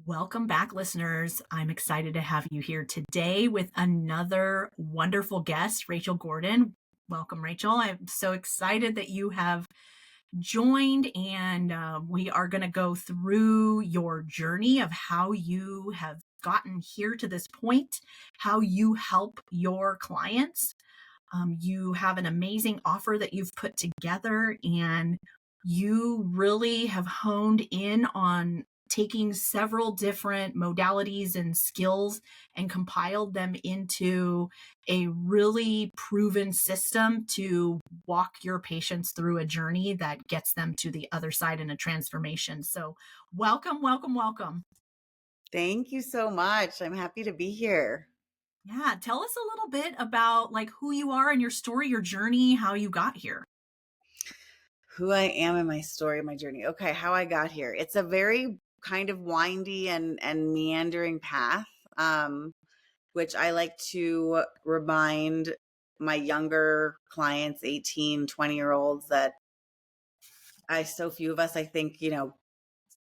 Welcome back, listeners. I'm excited to have you here today with another wonderful guest, Rachel Gordon. Welcome, Rachel. I'm so excited that you have joined, and we are going to go through your journey of how you have gotten here to this point, how you help your clients. You have an amazing offer that you've put together, and you really have honed in on taking several different modalities and skills and compiled them into a really proven system to walk your patients through a journey that gets them to the other side in a transformation. So welcome, welcome, welcome. Thank you so much. I'm happy to be here. Yeah. Tell us a little bit about who you are and your story, your journey, how you got here. Who I am in my story, my journey. Okay, how I got here. It's a very kind of windy and meandering path, which I like to remind my younger clients, 18, 20-year-olds, that so few of us, I think,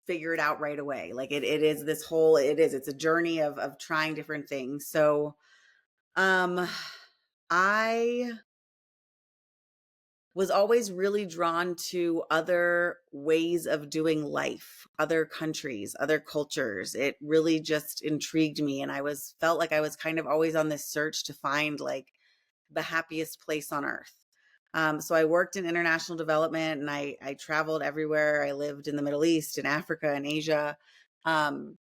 figure it out right away. It's a journey of trying different things. So I was always really drawn to other ways of doing life, other countries, other cultures. It really just intrigued me. And felt like I was kind of always on this search to find the happiest place on earth. So I worked in international development, and I traveled everywhere. I lived in the Middle East, in Africa, and Asia. And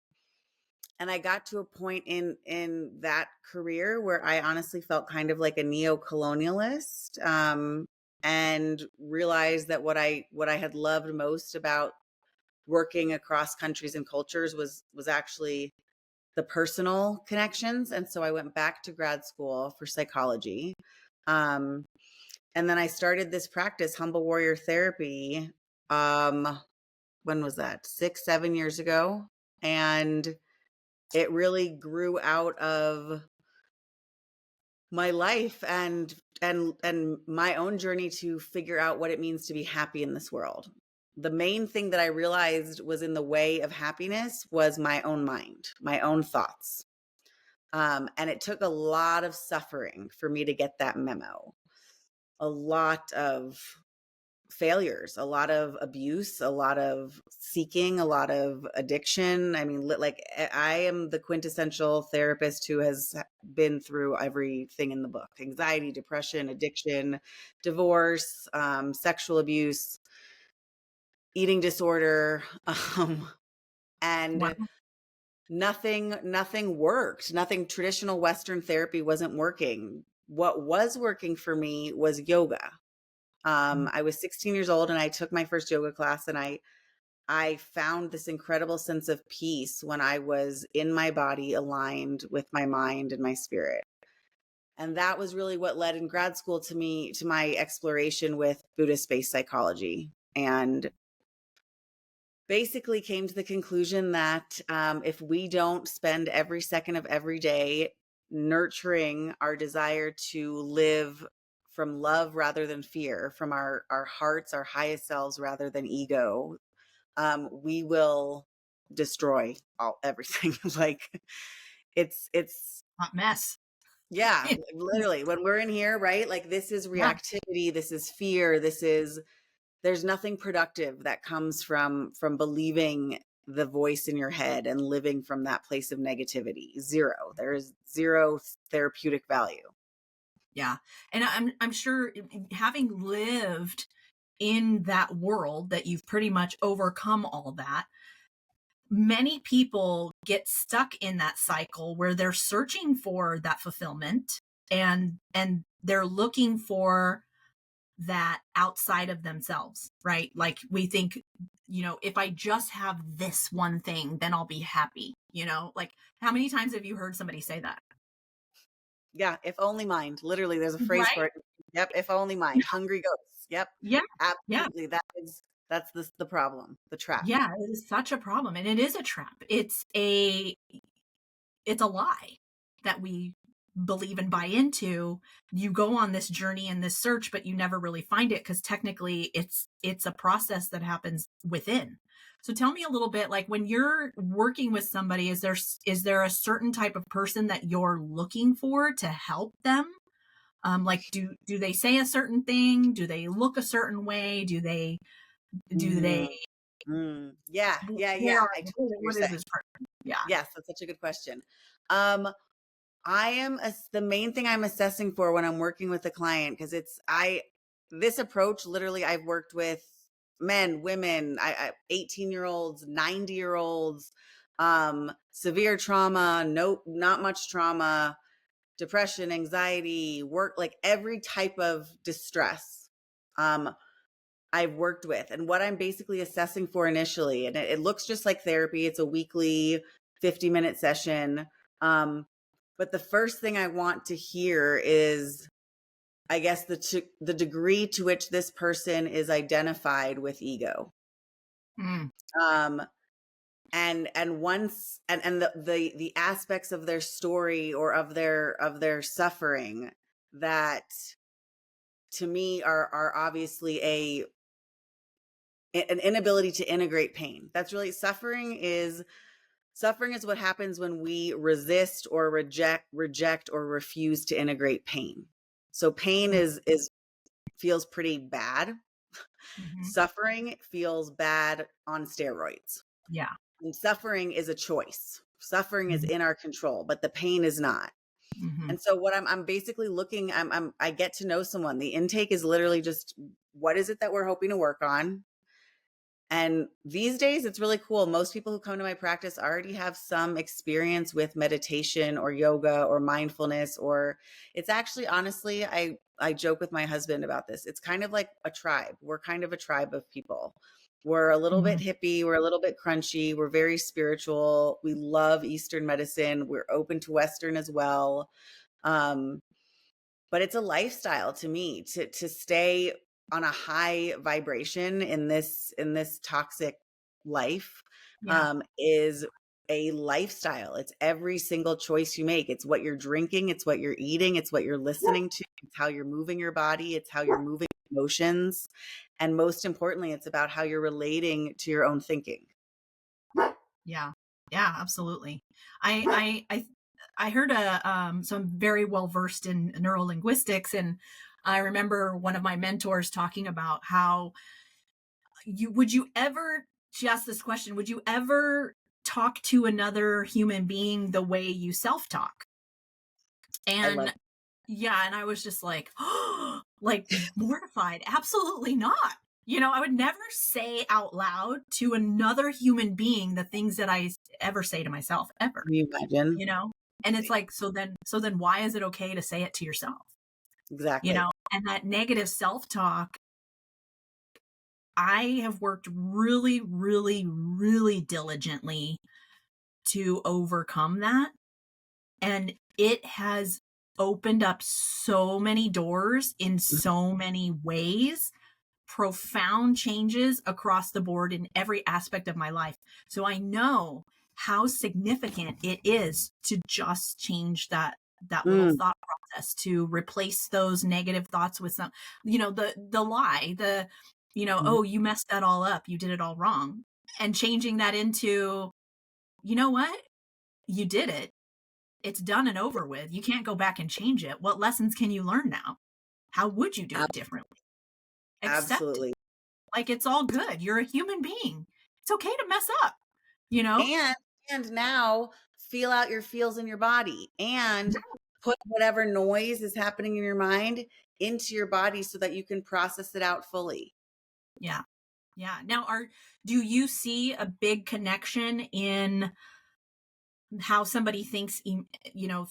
I got to a point in that career where I honestly felt kind of like a neo-colonialist. And realized that what I had loved most about working across countries and cultures was actually the personal connections. And so I went back to grad school for psychology. And then I started this practice, Humble Warrior Therapy. When was that? 6-7 years ago. And it really grew out of my life and my own journey to figure out what it means to be happy in this world. The main thing that I realized was in the way of happiness was my own mind, my own thoughts. And it took a lot of suffering for me to get that memo. A lot of failures, a lot of abuse, a lot of seeking, a lot of addiction. I mean, I am the quintessential therapist who has been through everything in the book: anxiety, depression, addiction, divorce, sexual abuse, eating disorder. And Wow. nothing worked. Nothing traditional Western therapy wasn't working. What was working for me was yoga. I was 16 years old and I took my first yoga class, and I found this incredible sense of peace when I was in my body, aligned with my mind and my spirit. And that was really what led in grad school to my exploration with Buddhist-based psychology, and basically came to the conclusion that if we don't spend every second of every day nurturing our desire to live from love rather than fear, from our hearts, our highest selves rather than ego, we will destroy everything. It's Hot mess. yeah, literally when we're in here, right? This is reactivity, this is fear, there's nothing productive that comes from believing the voice in your head and living from that place of negativity. Zero. There is zero therapeutic value. Yeah. And I'm sure, having lived in that world, that you've pretty much overcome all that. Many people get stuck in that cycle where they're searching for that fulfillment, and they're looking for that outside of themselves, right? Like, we think, if I just have this one thing, then I'll be happy. How many times have you heard somebody say that? Yeah, if only mind. Literally, there's a phrase Right? for it. Yep, if only mind. Hungry ghosts. Yep. Yeah. Yeah. Absolutely. That's the problem, the trap. Yeah. It is such a problem. And it is a trap. It's a lie that we believe and buy into, you go on this journey and this search, but you never really find it because technically it's a process that happens within. So tell me a little bit, like when you're working with somebody, is there a certain type of person that you're looking for to help them? Like do they say a certain thing? Do they look a certain way? Do Mm, they yeah, yeah, where yeah. are I totally what you're what is saying. this person? Yeah. Yes, that's such a good question. Um, the main thing I'm assessing for when I'm working with a client, because this approach, literally, I've worked with men, women, 18-year-olds, 90-year-olds, severe trauma, no, not much trauma, depression, anxiety, work, like every type of distress. I've worked with, and what I'm basically assessing for initially, and it looks just like therapy. It's a weekly 50-minute session. But the first thing I want to hear is, I guess, the degree to which this person is identified with ego. Mm, Um, and once and the aspects of their story or of their suffering that to me are obviously an inability to integrate pain. That's really suffering is what happens when we resist or reject or refuse to integrate pain. So pain mm, is feels pretty bad. mhm. Suffering feels bad on steroids. Yeah. And suffering is a choice. Suffering is Mhm, in our control, but the pain is not. mhm. And so what I'm basically looking, I get to know someone. The intake is literally just, what is it that we're hoping to work on? And these days, it's really cool. Most people who come to my practice already have some experience with meditation or yoga or mindfulness, or it's actually, honestly, I joke with my husband about this. It's kind of like a tribe. We're kind of a tribe of people. We're a little bit Mhm. hippie. We're a little bit crunchy. We're very spiritual. We love Eastern medicine. We're open to Western as well. Um, but it's a lifestyle to me to stay on a high vibration in this toxic life. Yeah. Is a lifestyle. It's every single choice you make. It's what you're drinking, it's what you're eating, it's what you're listening to, it's how you're moving your body, it's how you're moving emotions, and most importantly, it's about how you're relating to your own thinking. Yeah. Yeah, absolutely. I heard so I'm very well versed in neurolinguistics, and I remember one of my mentors talking about how she asked this question, would you ever talk to another human being the way you self-talk? I love And yeah, and I was just like, like mortified. Absolutely not. I would never say out loud to another human being the things that I ever say to myself ever, can you imagine? you know? And it's like, so then why is it okay to say it to yourself? Exactly. And that negative self-talk, I have worked really, really, really diligently to overcome that. And it has opened up so many doors in so many ways, profound changes across the board in every aspect of my life. So I know how significant it is to just change that little Mm, thought process, to replace those negative thoughts with some, the lie, mhm. oh, you messed that all up, you did it all wrong, and changing that into, you know what, you did it, it's done and over with. You can't go back and change it. What lessons can you learn now? How would you do it Ab- differently? Accept it. Absolutely. Like it's all good. You're a human being. It's okay to mess up, you know? and and now feel out your feels in your body and put whatever noise is happening in your mind into your body so that you can process it out fully. Yeah. Yeah. Now do you see a big connection in how somebody thinks,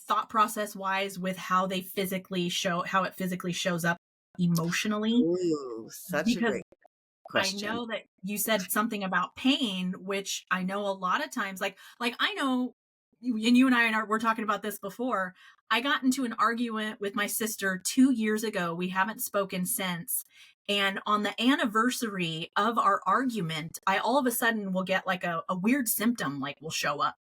thought process wise with how it physically shows up emotionally? Ooh, such a Because great I question. know that you said something about pain, which I know a lot of times, like I know, and you and I were talking about this before. I got into an argument with my sister 2 years ago. We haven't spoken since. And on the anniversary of our argument, I all of a sudden will get like a weird symptom, like will show up.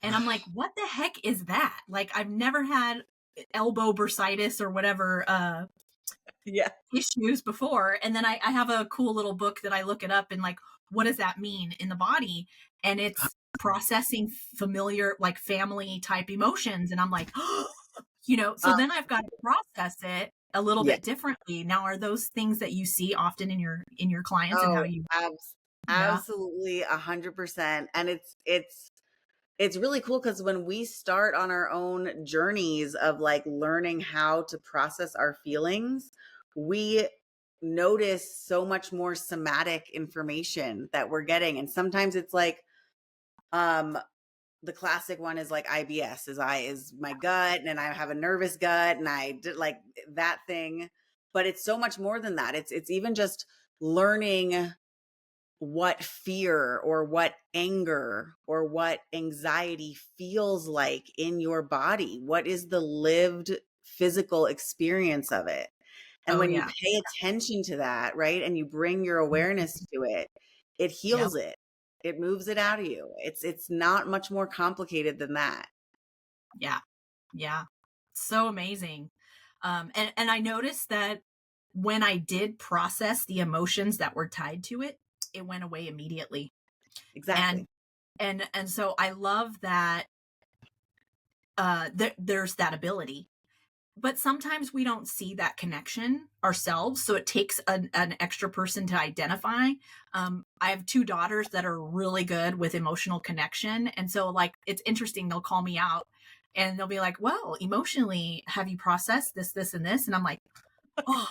And I'm like, what the heck is that? Like, I've never had elbow bursitis or whatever Yeah. issues before. And then I have a cool little book that I look it up and like, what does that mean in the body? And it's processing familiar, like family type emotions. And I'm like, so then I've got to process it a little bit differently. Now, are those things that you see often in your clients and how you? Absolutely 100%. And it's really cool because when we start on our own journeys of like learning how to process our feelings, we notice so much more somatic information that we're getting. And sometimes it's like, the classic one is like IBS is my gut, and I have a nervous gut, and I did like that thing. But it's so much more than that. It's even just learning what fear or what anger or what anxiety feels like in your body. What is the lived physical experience of it? And when you pay attention to that, right, and you bring your awareness to it, it heals it. It moves it out of you. It's not much more complicated than that. Yeah. Yeah. So amazing. And I noticed that when I did process the emotions that were tied to it, it went away immediately. Exactly. And so I love that there's that ability. But sometimes we don't see that connection ourselves. So it takes an extra person to identify. I have 2 daughters that are really good with emotional connection. And so like, it's interesting. They'll call me out and they'll be like, well, emotionally, have you processed this, this, and this? And I'm like, oh,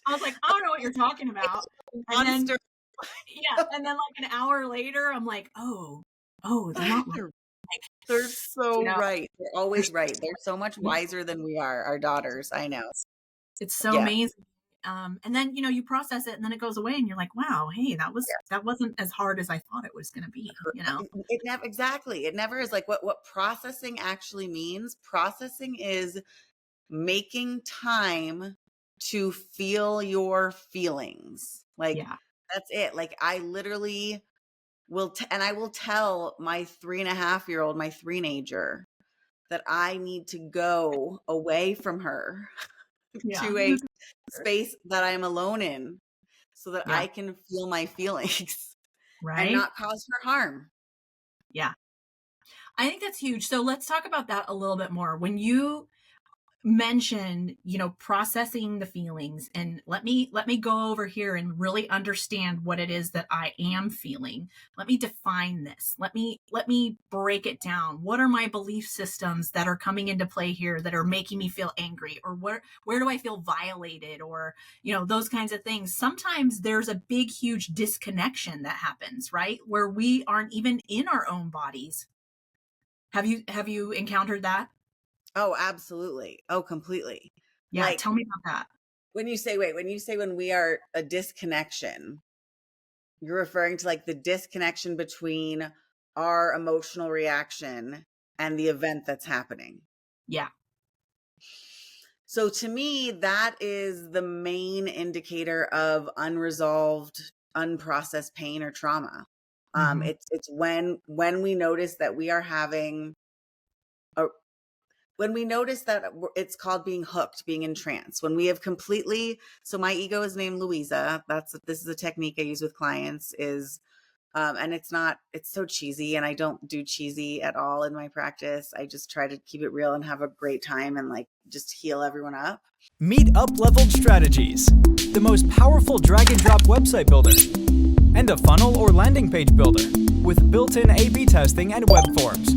I was like, I don't know what you're talking about. And then, and then like an hour later, I'm like, oh, they're not like, they're so right. They're always right. They're so much wiser than we are, our daughters. I know. It's so amazing. And then, you process it and then it goes away and you're like, wow, hey, that wasn't as hard as I thought it was going to be, It never, exactly. It never is. Like what processing actually means. Processing is making time to feel your feelings. Like that's it. Like I literally and I will tell my 3.5-year-old, my three-nager, that I need to go away from her to a space that I'm alone in so that I can feel my feelings and not cause her harm. Yeah. I think that's huge. So let's talk about that a little bit more. When you mention, processing the feelings, and let me go over here and really understand what it is that I am feeling. Let me define this. Let me break it down. What are my belief systems that are coming into play here that are making me feel angry, or where do I feel violated, or, those kinds of things. Sometimes there's a big, huge disconnection that happens, right? Where we aren't even in our own bodies. Have you encountered that? Oh, absolutely. Oh, completely. Yeah. Like, tell me about that. When you say when we are a disconnection, you're referring to like the disconnection between our emotional reaction and the event that's happening. Yeah. So to me, that is the main indicator of unresolved, unprocessed pain or trauma. It's when we notice that we are having when we notice that it's called being hooked, being in trance, when we have completely, so my ego is named Louisa. This is a technique I use with clients and it's so cheesy, and I don't do cheesy at all in my practice. I just try to keep it real and have a great time and like just heal everyone up. Meet Upleveled Strategies, the most powerful drag and drop website builder and a funnel or landing page builder with built-in A/B testing and web forms.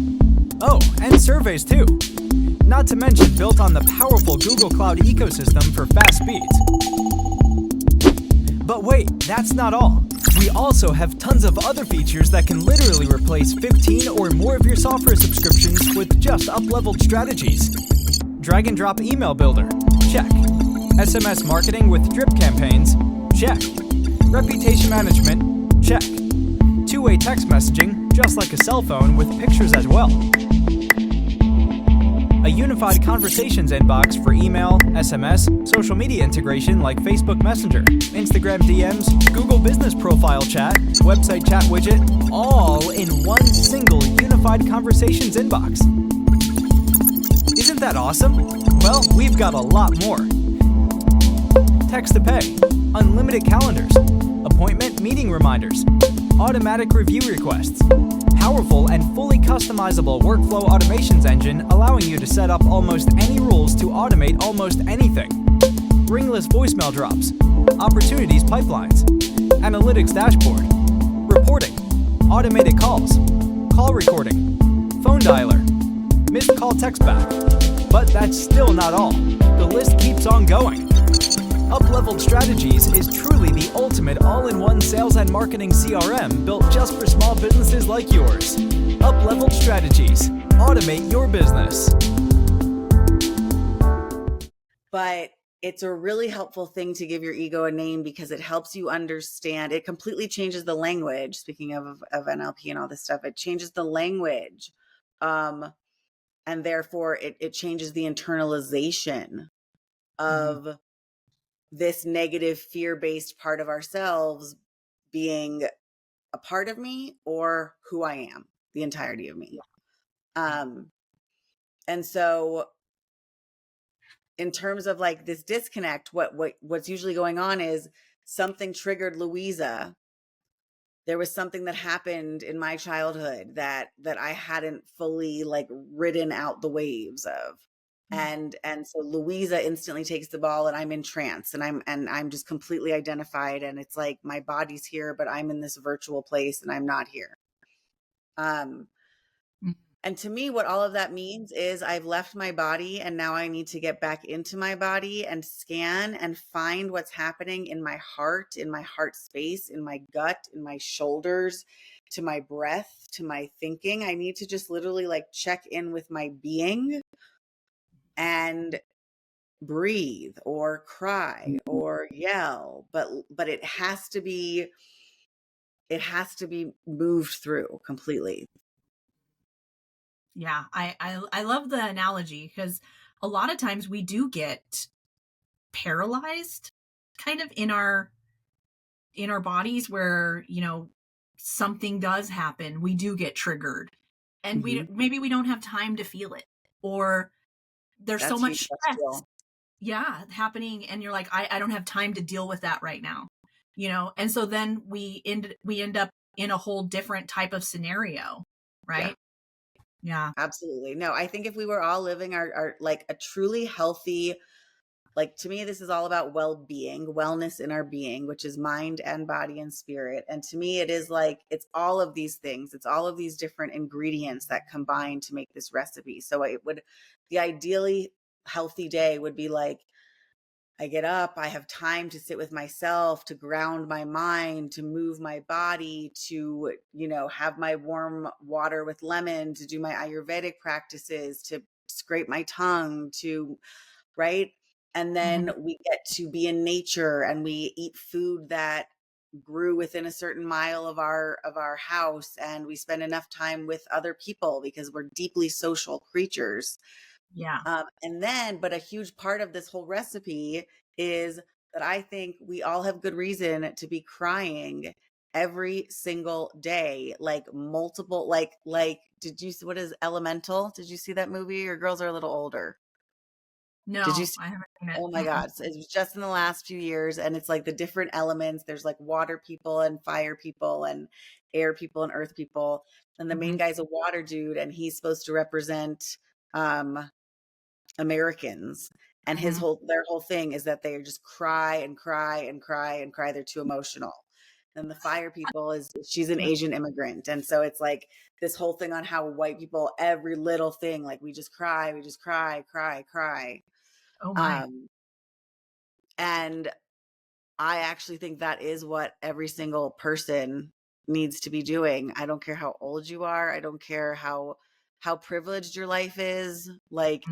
Oh, and surveys too. Not to mention built on the powerful Google Cloud ecosystem for fast speeds. But wait, that's not all. We also have tons of other features that can literally replace 15 or more of your software subscriptions with just Upleveled Strategies. Drag and drop email builder, check. SMS marketing with drip campaigns, check. Reputation management, check. Two-way text messaging, just like a cell phone with pictures as well. A unified conversations inbox for email, SMS, social media integration like Facebook Messenger, Instagram DMs, Google Business Profile chat, website chat widget, all in one single unified conversations inbox. Isn't that awesome? Well, we've got a lot more. Text to pay, unlimited calendars, appointment meeting reminders, automatic review requests, powerful and fully customizable workflow automations engine allowing you to set up almost any rules to automate almost anything, ringless voicemail drops, opportunities pipelines, analytics dashboard, reporting, automated calls, call recording, phone dialer, missed call text back. But that's still not all. The list keeps on going. Upleveled Strategies is truly the ultimate all-in-one sales and marketing CRM built just for small businesses like yours. Upleveled Strategies. Automate your business. But it's a really helpful thing to give your ego a name because it helps you understand. It completely changes the language. Speaking of NLP and all this stuff, it changes the language. And therefore it changes the internalization of this negative fear-based part of ourselves being a part of me or who I am, the entirety of me. And so in terms of like this disconnect, what's usually going on is something triggered Louisa. There was something that happened in my childhood that I hadn't fully like ridden out the waves of. And so Louisa instantly takes the ball and I'm in trance and I'm just completely identified. And it's like, my body's here, but I'm in this virtual place and I'm not here. And to me, what all of that means is I've left my body and now I need to get back into my body and scan and find what's happening in my heart space, in my gut, in my shoulders, to my breath, to my thinking. I need to just literally like check in with my being and breathe or cry or yell, but it has to be moved through completely. Yeah, I love the analogy because a lot of times we do get paralyzed kind of in our bodies where, you know, something does happen. We do get triggered and maybe we don't have time to feel it, or there's so much stress happening and you're like, I don't have time to deal with that right now, you know? And so then we end up in a whole different type of scenario, right? Yeah, absolutely. No, I think if we were all living our like a truly healthy, like to me, this is all about well-being, wellness in our being, which is mind and body and spirit. And to me, it is like, it's all of these things. It's all of these different ingredients that combine to make this recipe. So the ideally healthy day would be like, I get up, I have time to sit with myself, to ground my mind, to move my body, to, you know, have my warm water with lemon, to do my Ayurvedic practices, to scrape my tongue, right? And then we get to be in nature and we eat food that grew within a certain mile of our house, and we spend enough time with other people because we're deeply social creatures. Yeah. But a huge part of this whole recipe is that I think we all have good reason to be crying every single day, like multiple, what is Elemental? Did you see that movie? Your girls are a little older. No, Did you see? I haven't seen it. Oh my God. So it was just in the last few years. And it's like the different elements. There's like water people and fire people and air people and earth people. And the main guy's a water dude, and he's supposed to represent, Americans, and their whole thing is that they just cry and cry and cry and cry. They're too emotional. Then the fire people she's an Asian immigrant. And so it's like this whole thing on how white people, every little thing, like we just cry, cry. Oh my. And I actually think that is what every single person needs to be doing. I don't care how old you are. I don't care how privileged your life is. Like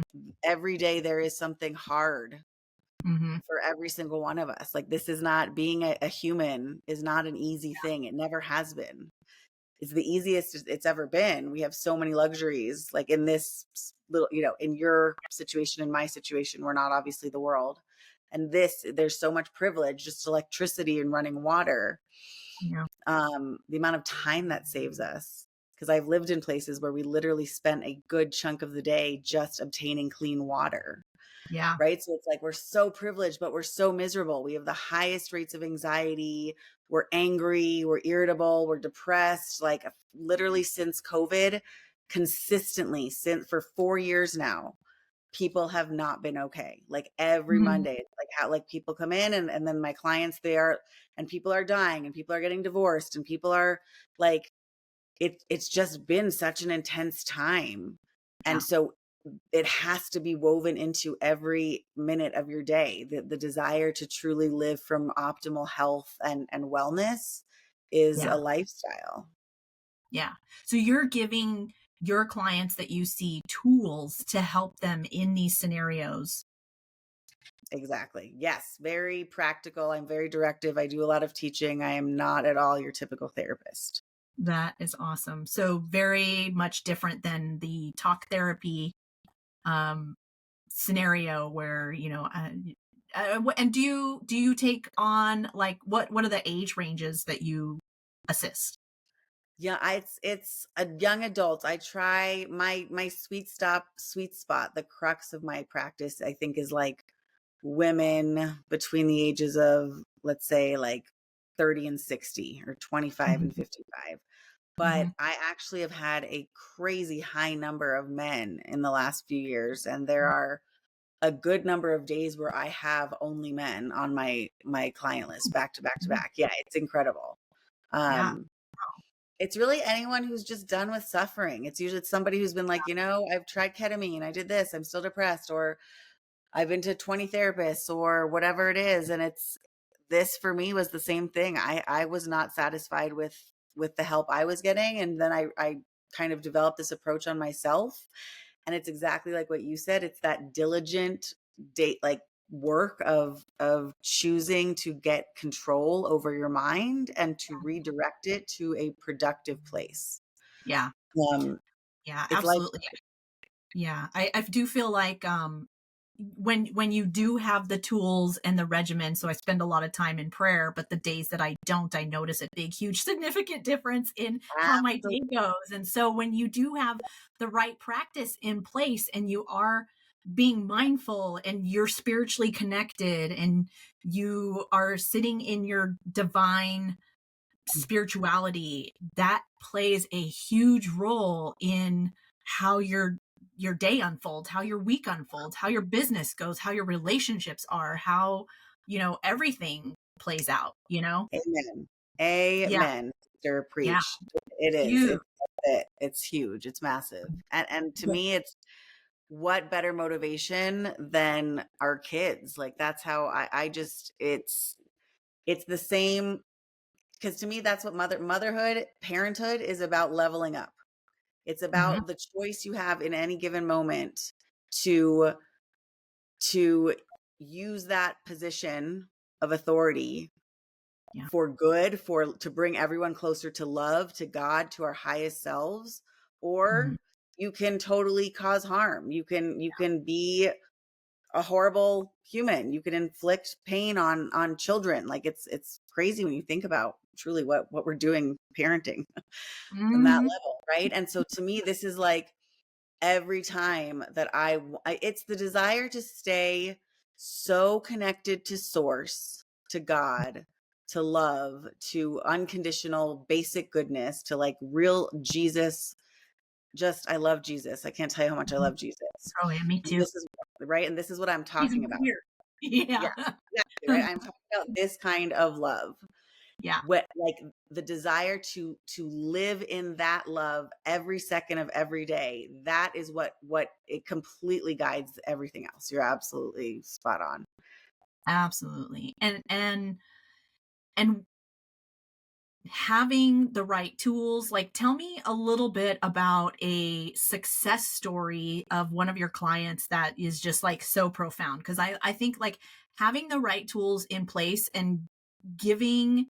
every day there is something hard for every single one of us. Like this is not, being a human is not an easy thing. It never has been. It's the easiest it's ever been. We have so many luxuries, like in this little, you know, in your situation, in my situation, we're not obviously the world. And there's so much privilege, just electricity and running water. Yeah. The amount of time that saves us. Because I've lived in places where we literally spent a good chunk of the day just obtaining clean water. Yeah. right? So it's like we're so privileged, but we're so miserable. We have the highest rates of anxiety. We're angry, we're irritable, we're depressed. Like literally since COVID, consistently since for 4 years now, people have not been okay. Like every Mhm. Monday, it's like how like people come in and then my clients and people are dying and people are getting divorced and people are like it's just been such an intense time. Yeah. And so it has to be woven into every minute of your day. The desire to truly live from optimal health and wellness is Yeah. a lifestyle. Yeah. So you're giving your clients that you see tools to help them in these scenarios. Exactly. Yes. Very practical. I'm very directive. I do a lot of teaching. I am not at all your typical therapist. That is awesome. So very much different than the talk therapy um, scenario where, and do you take on like what are the age ranges that you assist? Yeah, it's a young adult. I try my sweet spot, the crux of my practice, I think is like women between the ages of, let's say, like 30 and 60 or 25 and Mhm. 55. But Mhm. I actually have had a crazy high number of men in the last few years, and there are a good number of days where I have only men on my client list back to back to Mhm. back. Yeah, it's incredible. Yeah. Um, it's really anyone who's just done with suffering. It's somebody who's been like, I've tried ketamine, I did this, I'm still depressed, or I've been to 20 therapists or whatever it is. And it's this for me was the same thing. I was not satisfied with the help I was getting. And then I kind of developed this approach on myself. And it's exactly like what you said. It's that diligent date like work of choosing to get control over your mind and to redirect it to a productive place. Yeah. Um, Yeah, it's like absolutely. Yeah. I do feel like when you do have the tools and the regimen, so I spend a lot of time in prayer, but the days that I don't, I notice a big, huge, significant difference in how my day absolutely. goes. And so when you do have the right practice in place and you are being mindful and you're spiritually connected and you are sitting in your divine spirituality, that plays a huge role in how your day unfolds, how your week unfolds, how your business goes, how your relationships are, how everything plays out, Amen. Yeah, Amen. Sister, yeah, preach. It is. huge. It's huge. It's massive. And to me, it's what better motivation than our kids. Like that's how I just it's the same because to me that's what motherhood, parenthood is about leveling up. It's Hmm. about the choice you have in any given moment to to use that position of authority Yeah. for good, for to bring everyone closer to love, to God, to our highest selves, Hmm. or you can totally cause harm. You can be a horrible human. You can inflict pain on children. Like it's crazy when you think about truly what we're doing parenting from that Hmm. level, right? And so to me this is like every time that it's the desire to stay so connected to source, to God, to love, to unconditional basic goodness, to like real Jesus. Just I love Jesus. I can't tell you how much I love Jesus. Oh yeah, me And too. this is right, and this is what I'm He's talking about. weird. Yeah. Yeah, exactly, right. I'm talking about this kind of love, Yeah, what like the desire to live in that love every second of every day. That is what it completely guides everything else. You're absolutely spot on. absolutely. And having the right tools, like tell me a little bit about a success story of one of your clients that is just like so profound, because I think like having the right tools in place and giving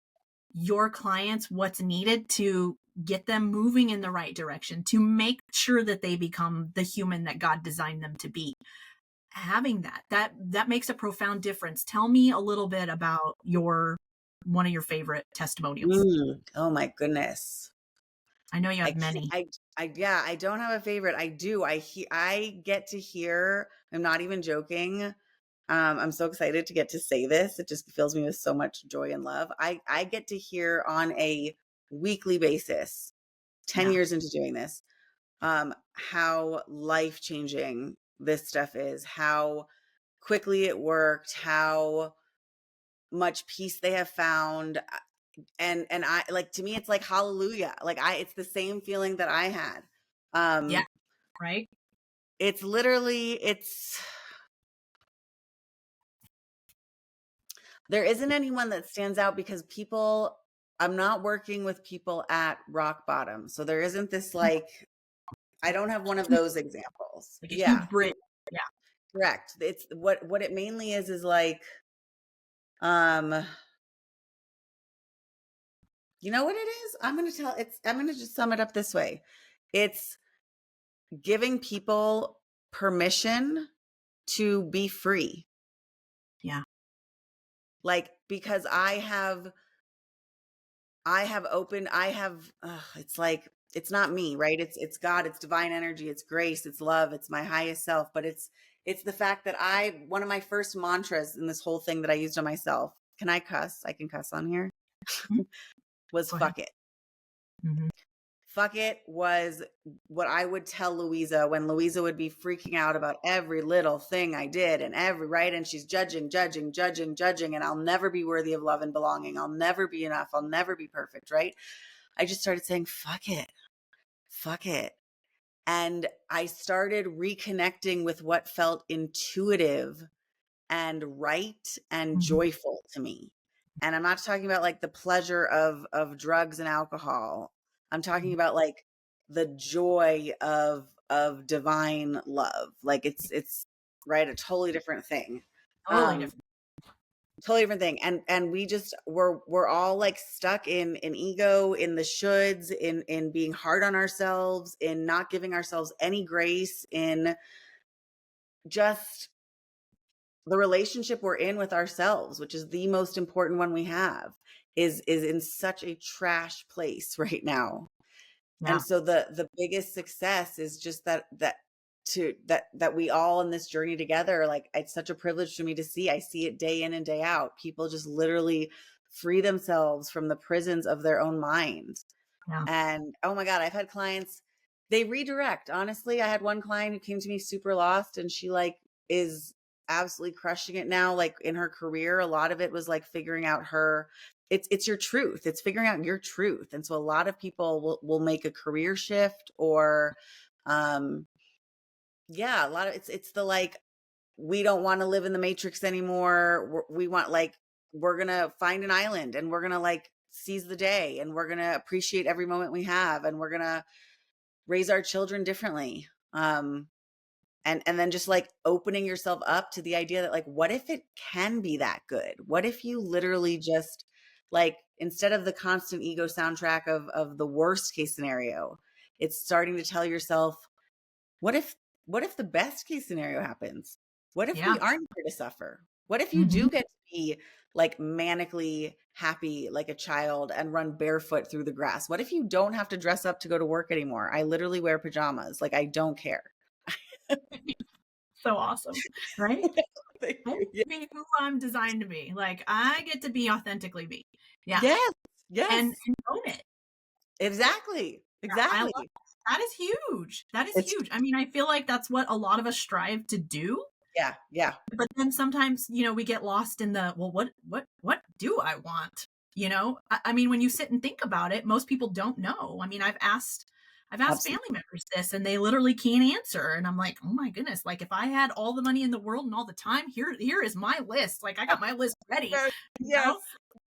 your clients what's needed to get them moving in the right direction to make sure that they become the human that God designed them to be. Having that makes a profound difference. Tell me a little bit about your one of your favorite testimonials. Oh my goodness. I know you I have can't, many. I don't have a favorite. I get to hear, I'm not even joking. I'm so excited to get to say this. It just fills me with so much joy and love. I get to hear on a weekly basis, 10 Yeah. years into doing this, how life-changing this stuff is, how quickly it worked, how much peace they have found. And I, like, to me, it's like hallelujah. Like, it's the same feeling that I had. Yeah. Right. It's literally, there isn't anyone that stands out because I'm not working with people at rock bottom. So there isn't this, like, I don't have one of those examples. Like a Yeah, huge bridge. Yeah. correct. It's what it mainly is like, you know what it is? I'm going to just sum it up this way. It's giving people permission to be free. Yeah. Like, because it's like, it's not me, right? It's God, it's divine energy, it's grace, it's love, it's my highest self. But it's the fact that one of my first mantras in this whole thing that I used on myself, can I cuss? I can cuss on here. Mhm. Was Go ahead. fuck it. Mm-hmm. Fuck it was what I would tell Louisa when Louisa would be freaking out about every little thing I did and right. And she's judging. And I'll never be worthy of love and belonging. I'll never be enough. I'll never be perfect. Right. I just started saying, fuck it. Fuck it. And I started reconnecting with what felt intuitive and right and Mm-hmm. joyful to me. And I'm not talking about like the pleasure of drugs and alcohol. I'm talking about like the joy of divine love. Like it's right, a totally different thing. Totally different. Totally different thing. And we're all like stuck in ego, in the shoulds, in being hard on ourselves, in not giving ourselves any grace, in just the relationship we're in with ourselves, which is the most important one we have, is in such a trash place right now. Yeah. And so the biggest success is just that we all in this journey together, like, it's such a privilege for me to see. I see it day in and day out. People just literally free themselves from the prisons of their own minds. Yeah. And oh my God, I've had clients, they redirect. Honestly, I had one client who came to me super lost, and she like is absolutely crushing it now. Like in her career, a lot of it was like figuring out it's your truth. It's figuring out your truth. And so a lot of people will make a career shift, or yeah, a lot of it's the like, we don't want to live in the matrix anymore. We want, like, we're going to find an island, and we're going to like seize the day, and we're going to appreciate every moment we have, and we're going to raise our children differently. And then just like opening yourself up to the idea that, like, what if it can be that good? What if you literally just, like, instead of the constant ego soundtrack of the worst case scenario, it's starting to tell yourself, what if the best case scenario happens? What if Yeah. we aren't here to suffer? What if you Mm-hmm. do get to be like manically happy like a child and run barefoot through the grass? What if you don't have to dress up to go to work anymore? I literally wear pajamas. Like, I don't care. So awesome. Right? Thank I you. get to be who I'm designed to be. Like, I get to be authentically me. Yeah. Yes. Yes. And own it. Exactly. Yeah, I love Exactly. that is huge. That is It's huge. I mean, I feel like that's what a lot of us strive to do. yeah. Yeah. But then sometimes, we get lost in the, well, what do I want? I mean, when you sit and think about it, most people don't know. I mean, I've asked Absolutely. family members this, and they literally can't answer. And I'm like, oh my goodness, like, if I had all the money in the world and all the time, here is my list. Like, I got my list ready. Yes.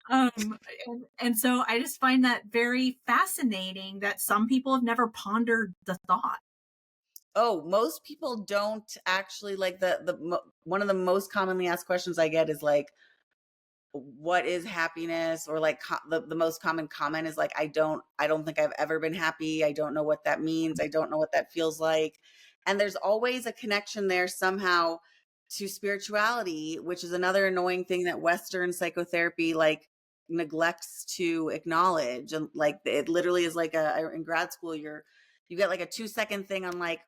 And so I just find that very fascinating that some people have never pondered the thought. Oh, most people don't actually, like, one of the most commonly asked questions I get is like, what is happiness? Or like the most common comment is like, I don't think I've ever been happy. I don't know what that means. I don't know what that feels like. And there's always a connection there somehow to spirituality, which is another annoying thing that Western psychotherapy like neglects to acknowledge. And like, it literally is like in grad school, You get like a 2-second thing on like,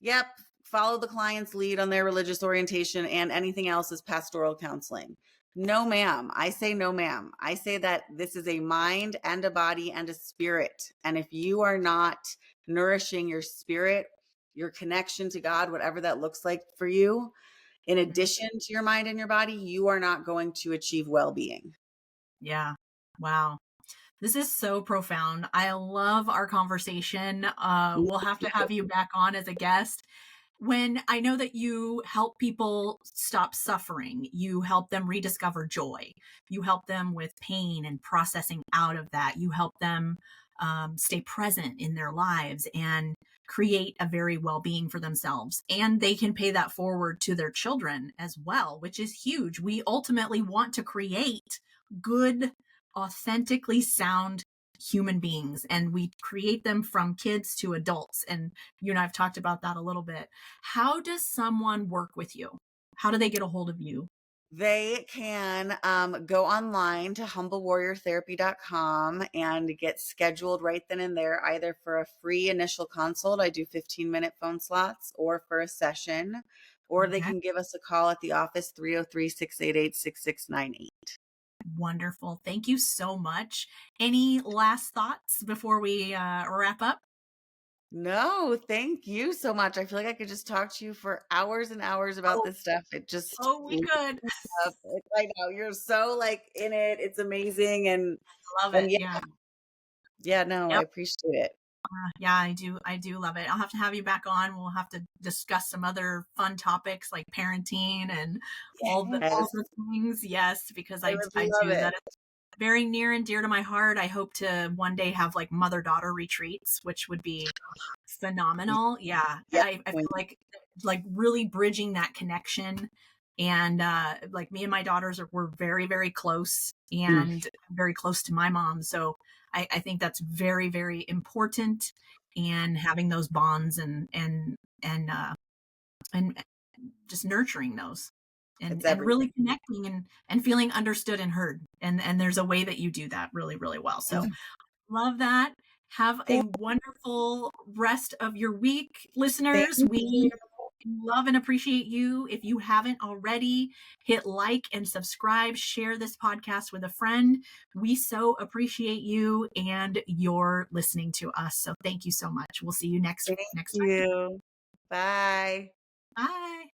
yep, follow the client's lead on their religious orientation and anything else is pastoral counseling. No, ma'am. I say no, ma'am. I say that this is a mind and a body and a spirit. And if you are not nourishing your spirit, your connection to God, whatever that looks like for you, in addition to your mind and your body, you are not going to achieve well-being. Yeah. Wow. This is so profound. I love our conversation. We'll have to have you back on as a guest. When I know that you help people stop suffering, you help them rediscover joy, you help them with pain and processing out of that, you help them stay present in their lives and create a very well-being for themselves. And they can pay that forward to their children as well, which is huge. We ultimately want to create good, authentically sound human beings, and we create them from kids to adults. And you and I have talked about that a little bit. How does someone work with you? How do they get a hold of you? They can go online to humblewarriortherapy.com and get scheduled right then and there, either for a free initial consult. I do 15-minute phone slots, or for a session, or they can give us a call at the office, 303-688-6698. Wonderful. Thank you so much. Any last thoughts before we wrap up? No, thank you so much. I feel like I could just talk to you for hours and hours about this stuff. It just, we could. I know you're so like in it. It's amazing. And Love it. yeah, no, I Yep. appreciate it. Yeah, I do love it. I'll have to have you back on. We'll have to discuss some other fun topics like parenting and all the things. Yes, because I would do love it. that. It's very near and dear to my heart. I hope to one day have like mother-daughter retreats, which would be phenomenal. Yeah. I feel like really bridging that connection. And like me and my daughters were very, very close and very close to my mom. So I think that's very, very important, and having those bonds and just nurturing those and really connecting and feeling understood and heard. And there's a way that you do that really, really well. So love that. Have a wonderful rest of your week, listeners. We love and appreciate you. If you haven't already, hit like and subscribe, share this podcast with a friend. We so appreciate you and your listening to us. So thank you so much. We'll see you next time. Bye. Bye.